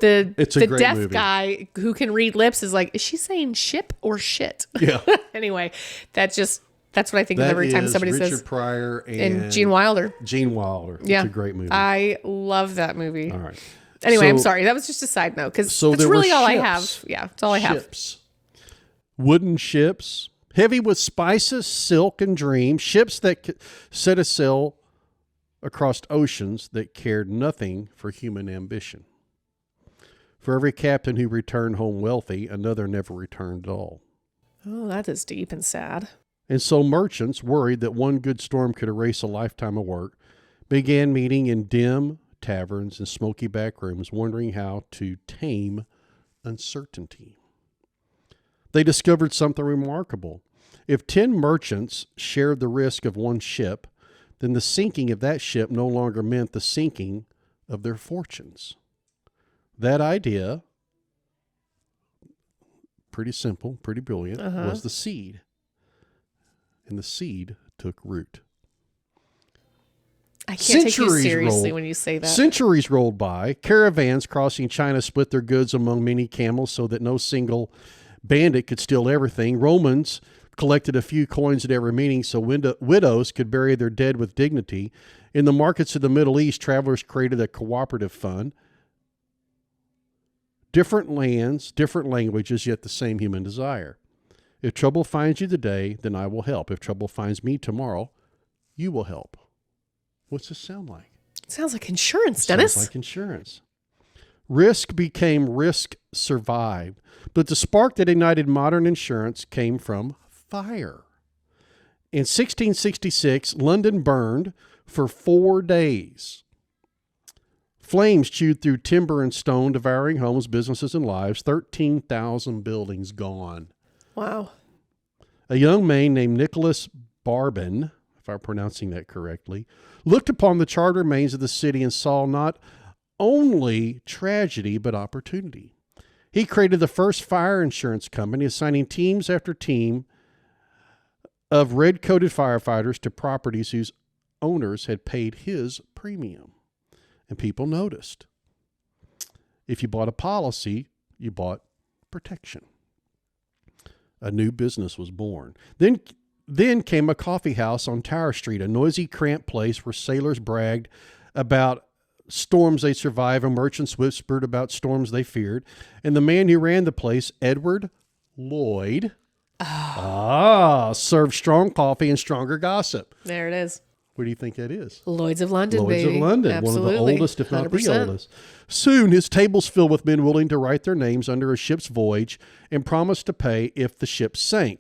It's a great deaf movie. guy who can read lips is like, is she saying ship or shit? Yeah. Anyway, that's what I think of That every time is somebody Richard says. Pryor And Gene Wilder. Gene Wilder. Yeah. It's a great movie. I love that movie. All right. Anyway, I'm So- sorry. That was just a side note because So that's there were really all I ships. have. Yeah, that's all I have. Ships. Wooden ships, heavy with spices, silk, and dreams. Ships that set a sail across oceans that cared nothing for human ambition. For every captain who returned home wealthy, another never returned at all. Oh, that is deep and sad. And so merchants, worried that one good storm could erase a lifetime of work, began meeting in dim taverns and smoky back rooms, wondering how to tame uncertainty. They discovered something remarkable. If 10 merchants shared the risk of one ship, then the sinking of that ship no longer meant the sinking of their fortunes. That idea, pretty simple, pretty brilliant, was the seed. And the seed took root. I can't take you Centuries seriously rolled- when you say that. Centuries rolled by. Caravans crossing China split their goods among many camels so that no single bandit could steal everything. Romans collected a few coins at every meeting so widows could bury their dead with dignity. In the markets of the Middle East, travelers created a cooperative fund. Different lands, different languages, yet the same human desire. If trouble finds you today, then I will help. If trouble finds me tomorrow, you will help. What's this sound like? It sounds like insurance, Dennis. Sounds like insurance. Risk became risk survived. But the spark that ignited modern insurance came from fire. In 1666, London burned for 4 days. Flames chewed through timber and stone, devouring homes, businesses, and lives. 13,000 buildings gone. Wow. A young man named Nicholas Barbin, if I'm pronouncing that correctly, looked upon the charred remains of the city and saw not only tragedy, but opportunity. He created the first fire insurance company, assigning teams after team of red-coated firefighters to properties whose owners had paid his premium. And people noticed. If you bought a policy, you bought protection. A new business was born. Then came a coffee house on Tower Street, a noisy, cramped place where sailors bragged about storms they survived and merchants whispered about storms they feared. And the man who ran the place, Edward Lloyd, served strong coffee and stronger gossip. There it is. What do you think that is? Lloyd's of London, Lloyd's baby. of London, Absolutely. one of the oldest, if not 100%. the oldest. Soon, his tables filled with men willing to write their names under a ship's voyage and promised to pay if the ship sank.